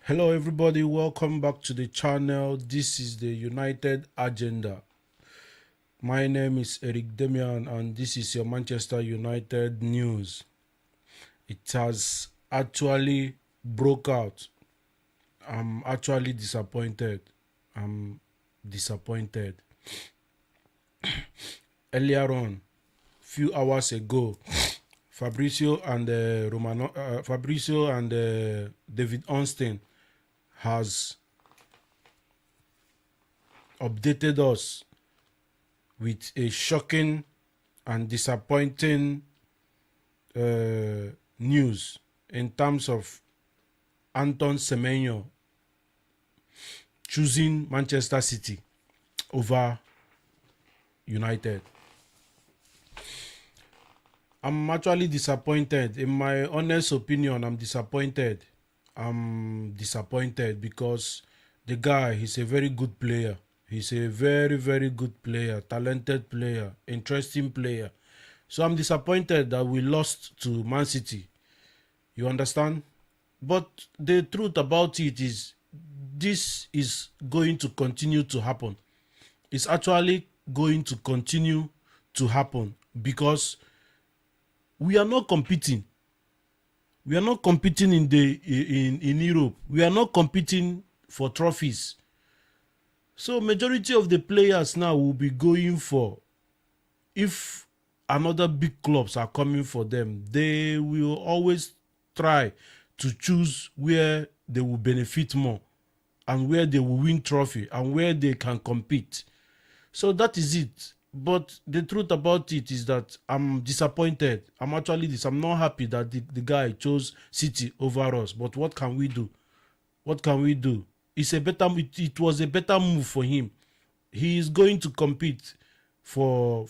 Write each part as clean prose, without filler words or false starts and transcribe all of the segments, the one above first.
Hello everybody, welcome back to the channel. This is the United Agenda. My name is Eric Demian and this is your Manchester United news. It has actually broke out. I'm actually disappointed. I'm disappointed. Earlier on, few hours ago, Fabrizio and David Ornstein has updated us with a shocking and disappointing news in terms of Anton Semenyo choosing Manchester City over United. I'm actually disappointed. In my honest opinion, I'm disappointed. I'm disappointed because the guy, he's a very good player. He's a very, very good player, talented player, interesting player. So I'm disappointed that we lost to Man City. You understand? But the truth about it is, this is going to continue to happen. It's actually going to continue to happen because we are not competing. We are not competing in Europe. We are not competing for trophies. So majority of the players now will be going for, if another big clubs are coming for them, they will always try to choose where they will benefit more and where they will win trophy and where they can compete. So that is it. But the truth about it is that I'm disappointed. I'm not happy that the guy chose City over us. But what can we do? What can we do? It was a better move for him. He is going to compete for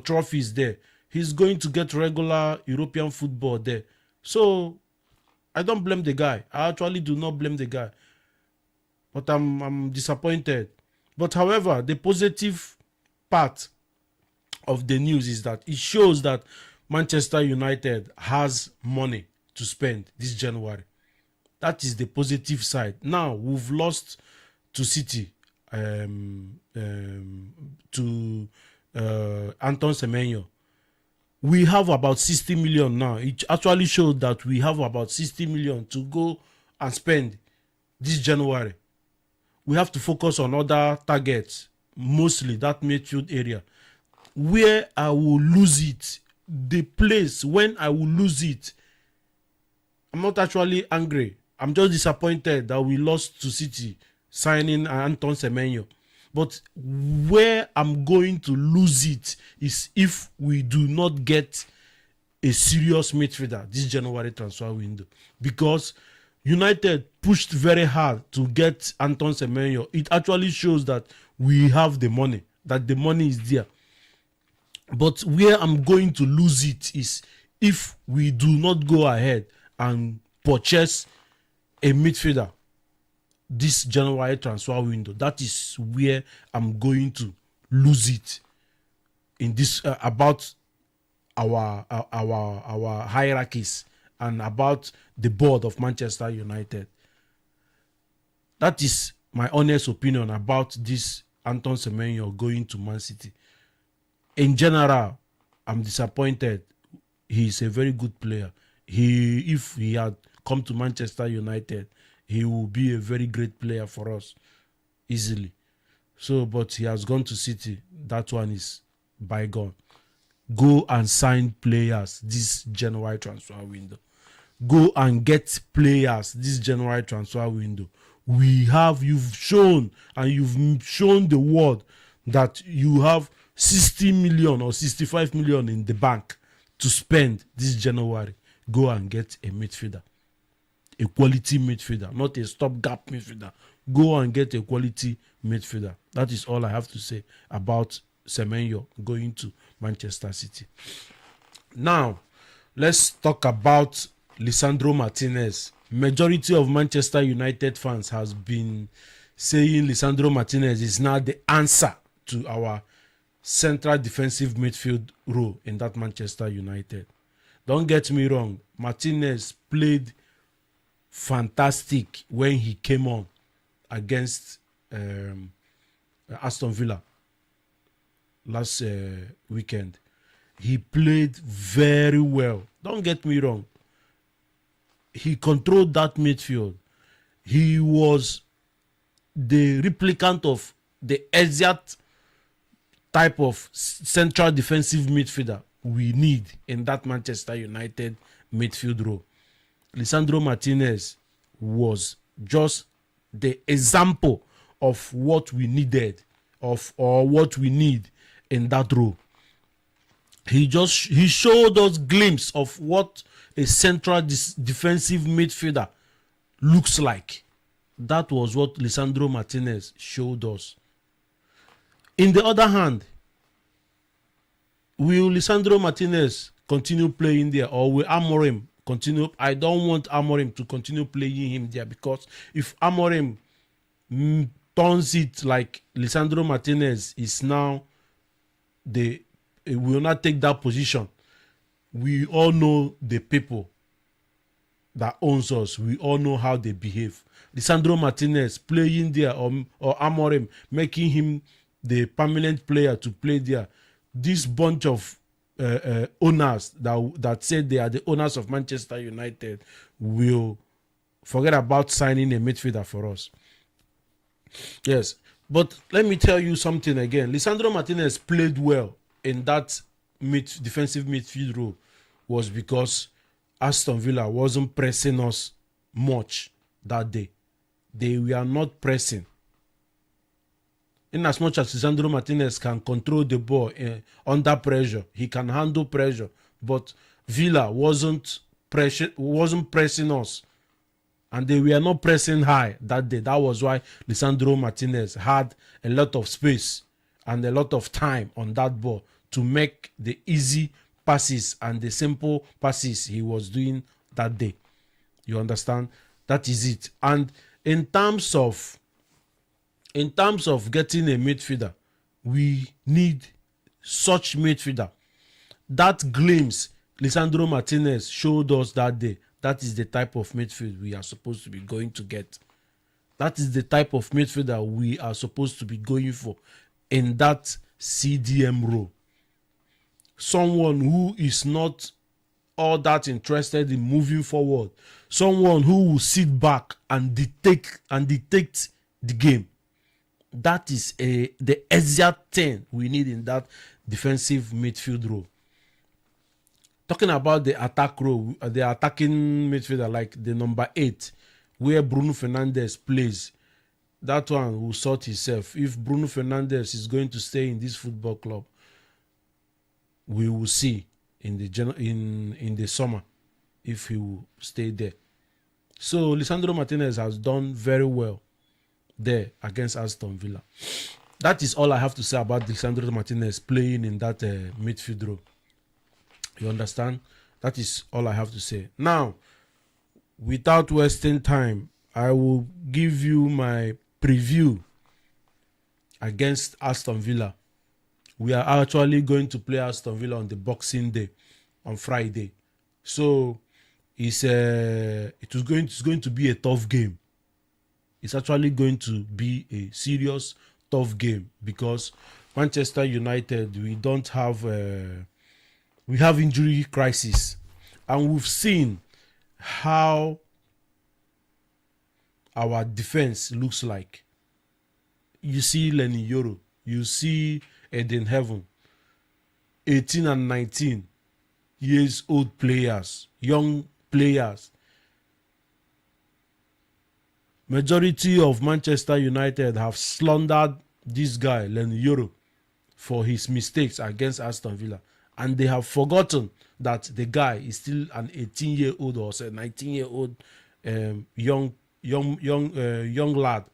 trophies there. He's going to get regular European football there. So I don't blame the guy. I actually do not blame the guy. But I'm disappointed. But however, the positive part of the news is that it shows that Manchester United has money to spend this January. That is the positive side. Now we've lost to City, to Anton Semenyo. We have about 60 million now. It actually showed that we have about 60 million to go and spend this January. We have to focus on other targets, mostly that midfield area. Where I will lose it, the place when I will lose it, I'm not actually angry. I'm just disappointed that we lost to City signing Anton Semenyo. But where I'm going to lose it is if we do not get a serious midfielder this January transfer window. Because United pushed very hard to get Anton Semenyo. It actually shows that we have the money, that the money is there. But where I'm going to lose it is if we do not go ahead and purchase a midfielder this January transfer window. That is where I'm going to lose it in this about our hierarchies and about the board of Manchester United. That is my honest opinion about this Anton Semenyo going to Man City. In general, I'm disappointed. He is a very good player. If he had come to Manchester United, he will be a very great player for us, easily. So, but he has gone to City. That one is bygone. Go and sign players this January transfer window. Go and get players this January transfer window. You've shown the world that you have 60 million or 65 million in the bank to spend this January. Go and get a midfielder, a quality midfielder, not a stopgap midfielder. Go and get a quality midfielder. That is all I have to say about Semenyo going to Manchester City. Now, let's talk about Lisandro Martinez. Majority of Manchester United fans has been saying Lisandro Martinez is now the answer to our central defensive midfield role in that Manchester United. Don't get me wrong, Martinez played fantastic when he came on against Aston Villa last weekend. He played very well. Don't get me wrong. He controlled that midfield. He was the replicant of the exact type of central defensive midfielder we need in that Manchester United midfield role. Lisandro Martinez was just the example of what we needed or what we need in that role. He showed us glimpse of what a central defensive midfielder looks like. That was what Lisandro Martinez showed us. In the other hand, will Lisandro Martinez continue playing there, or will Amorim continue? I don't want Amorim to continue playing him there, because if Amorim turns it like Lisandro Martinez is now will not take that position, we all know the people that owns us. We all know how they behave. Lisandro Martinez playing there, or Amorim making him the permanent player to play there. This bunch of owners that said they are the owners of Manchester United will forget about signing a midfielder for us. Yes, but let me tell you something again. Lisandro Martinez played well in that defensive midfield role was because Aston Villa wasn't pressing us much that day. They were not pressing. In as much as Lisandro Martinez can control the ball under pressure, he can handle pressure, but Villa wasn't pressing us, and they were not pressing high that day. That was why Lisandro Martinez had a lot of space and a lot of time on that ball to make the easy passes and the simple passes he was doing that day. You understand? That is it. And in terms of getting a midfielder, we need such midfielder. That glimpse Lisandro Martinez showed us that day, that is the type of midfield we are supposed to be going to get. That is the type of midfielder we are supposed to be going for in that CDM role. Someone who is not all that interested in moving forward. Someone who will sit back and dictate the game. That is the exact thing we need in that defensive midfield role. Talking about the attack role, the attacking midfielder, like the number 8, where Bruno Fernandes plays, that one will sort himself. If Bruno Fernandes is going to stay in this football club, we will see in the summer if he will stay there. So Lisandro Martinez has done very well there against Aston Villa. That is all I have to say about Lisandro Martinez playing in that midfield role. You understand? That is all I have to say. Now, without wasting time, I will give you my preview against Aston Villa. We are actually going to play Aston Villa on the Boxing Day, on Friday. So it's going to be a tough game. It's actually going to be a serious, tough game, because Manchester United, we have injury crisis, and we've seen how our defense looks like. You see Lenny, you see Eden Heaven, 18 and 19 years old players, young players. Majority of Manchester United have slandered this guy, Lenny, for his mistakes against Aston Villa. And they have forgotten that the guy is still an 18-year-old or 19-year-old young lad.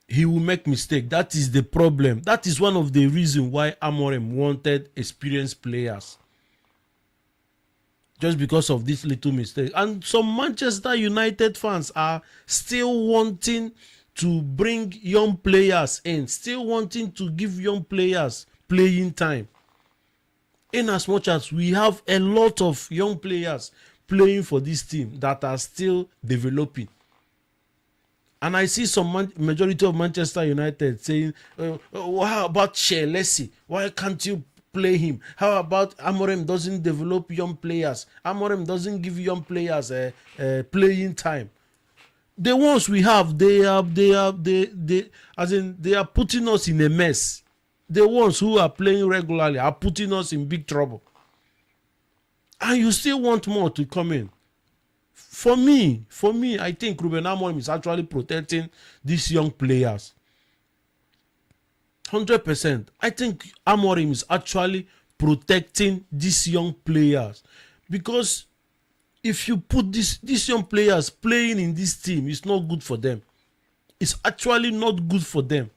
He will make mistake. That is the problem. That is one of the reasons why Amorim wanted experienced players. Just because of this little mistake. And some Manchester United fans are still wanting to bring young players in, still wanting to give young players playing time. In as much as we have a lot of young players playing for this team that are still developing. And I see some majority of Manchester United saying, how about Chelsea? Why can't you play him? How about Amorim doesn't develop young players? Amorim doesn't give young players playing time. The ones we have, they are putting us in a mess. The ones who are playing regularly are putting us in big trouble. And you still want more to come in. For me, I think Ruben Amorim is actually protecting these young players. 100%. I think Amorim is actually protecting these young players. Because if you put these young players playing in this team, it's not good for them. It's actually not good for them.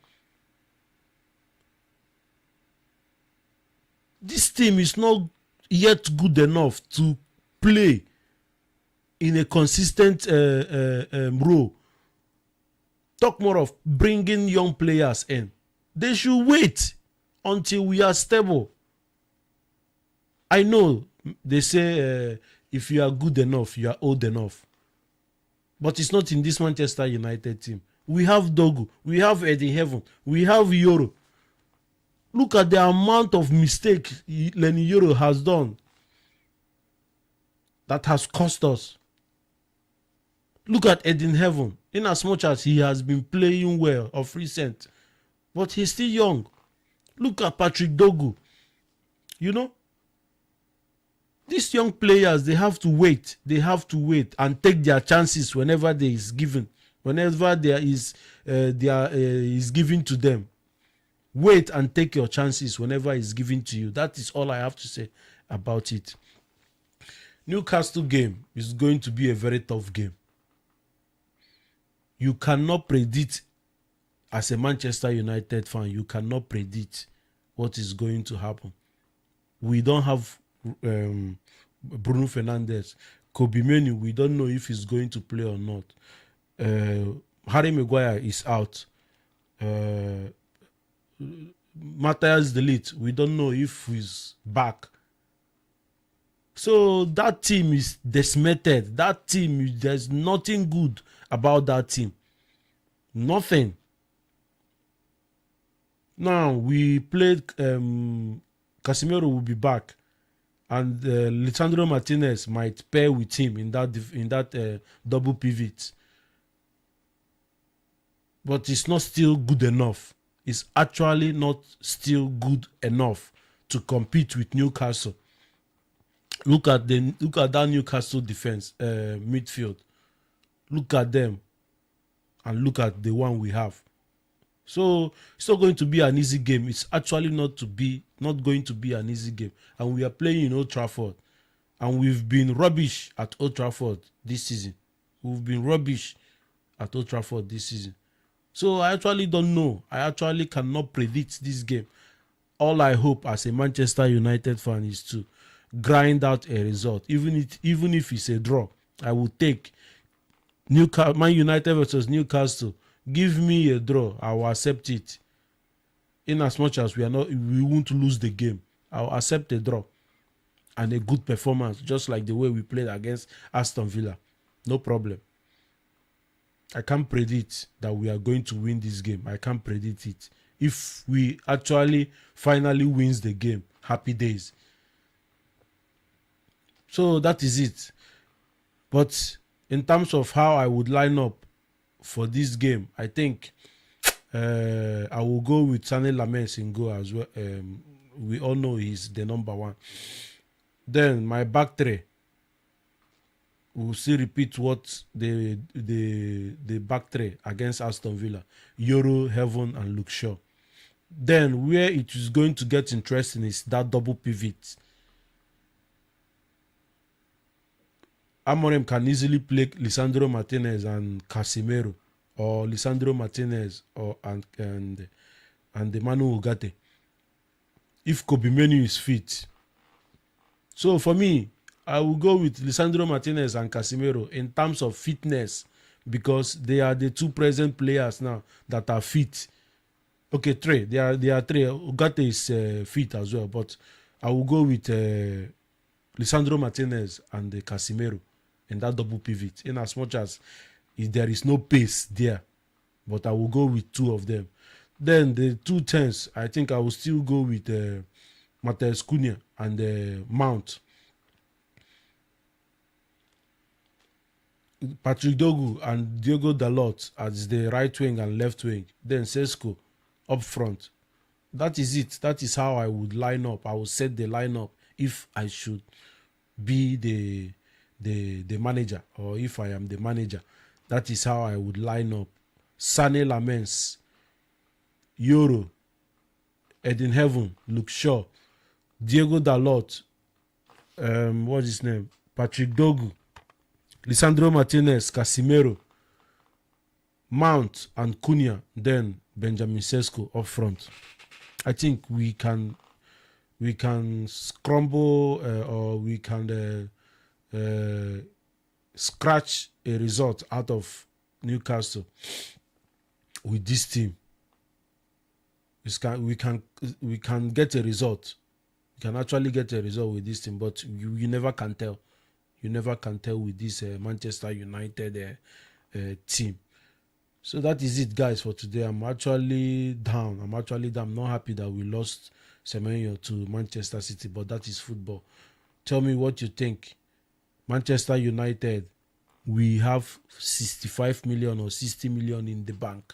This team is not yet good enough to play in a consistent role. Talk more of bringing young players in. They should wait until we are stable. I know they say if you are good enough, you are old enough. But it's not in this Manchester United team. We have Dogu, we have Eddie Heaven, we have Euro. Look at the amount of mistakes Lenny Euro has done that has cost us. Look at Eddie Heaven, in as much as he has been playing well of recent, but he's still young. Look at Patrick Dogu. You know, these young players, they have to wait. They have to wait and take their chances whenever there is given, whenever there is given to them. Wait and take your chances whenever it's given to you. That is all I have to say about it. Newcastle game is going to be a very tough game. You cannot predict, as a Manchester United fan, you cannot predict what is going to happen. We don't have Bruno Fernandes. Kobe Menu, we don't know if he's going to play or not. Harry Maguire is out. Matthias De Ligt, we don't know if he's back. So that team is decimated. That team, there's nothing good about that team. Nothing. Now we played Casemiro will be back, and Lisandro Martinez might pair with him in that double pivot. But it's not still good enough. It's actually not still good enough to compete with Newcastle. Look at that Newcastle defense midfield. Look at them, and look at the one we have. So it's not going to be an easy game. It's actually not going to be an easy game. And we are playing in Old Trafford, and we've been rubbish at Old Trafford this season. We've been rubbish at Old Trafford this season. So I actually don't know. I actually cannot predict this game. All I hope as a Manchester United fan is to grind out a result. Even if it's a draw, I will take Man United versus Newcastle. Give me a draw. I will accept it. In as much as we won't lose the game, I will accept a draw and a good performance, just like the way we played against Aston Villa. No problem. I can't predict that we are going to win this game. I can't predict it. If we actually finally wins the game, happy days. So that is it. But in terms of how I would line up for this game, I think I will go with Sané Lamens in goal as well. We all know he's the number one. Then my back three, we'll still repeat what the back three against Aston Villa: Euro, Heaven, and Luke Shaw. Then where it is going to get interesting is that double pivot. Amorim can easily play Lisandro Martinez and Casemiro, or Lisandro Martinez and the Manu Ugarte, if Kobe Menu is fit. So for me, I will go with Lisandro Martinez and Casemiro in terms of fitness, because they are the two present players now that are fit. Okay, three. They are three. Ugarte is fit as well, but I will go with Lisandro Martinez and Casemiro in that double pivot, in as much as if there is no pace there. But I will go with two of them. Then the 2 10s, I think I will still go with Matheus Cunha and Mount. Patrick Dogu and Diogo Dalot as the right wing and left wing. Then Sesko up front. That is it. That is how I would line up. I will set the lineup if I should be the manager, or if I am the manager. That is how I would line up. Sane, Lamens, Euro, Eden Heaven, Luke Shaw, Diego Dalot, what's his name? Patrick Dogu, Lisandro Martinez, Casemiro, Mount and Cunha, then Benjamin Sesko up front. I think we can scramble or we can scratch a result out of Newcastle with this team. We can get a result. We can actually get a result with this team, but you never can tell. You never can tell with this Manchester United team. So that is it, guys, for today. I'm actually down. I'm not happy that we lost Semenyo to Manchester City, but that is football. Tell me what you think. Manchester United, we have 65 million or 60 million in the bank.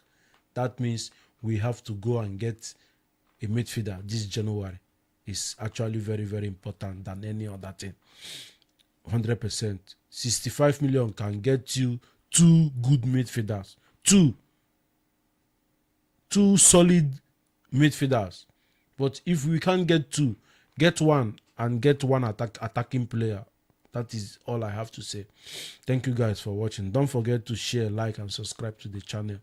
That means we have to go and get a midfielder this January. It's actually very, very important than any other thing. 100%. 65 million can get you 2 good midfielders. Two solid midfielders. But if we can't get 2, get 1 and get 1 attacking player. That is all I have to say. Thank you guys for watching. Don't forget to share, like, and subscribe to the channel.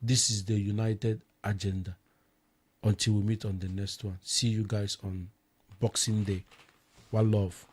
This is the United Agenda. Until we meet on the next one. See you guys on Boxing Day. One love.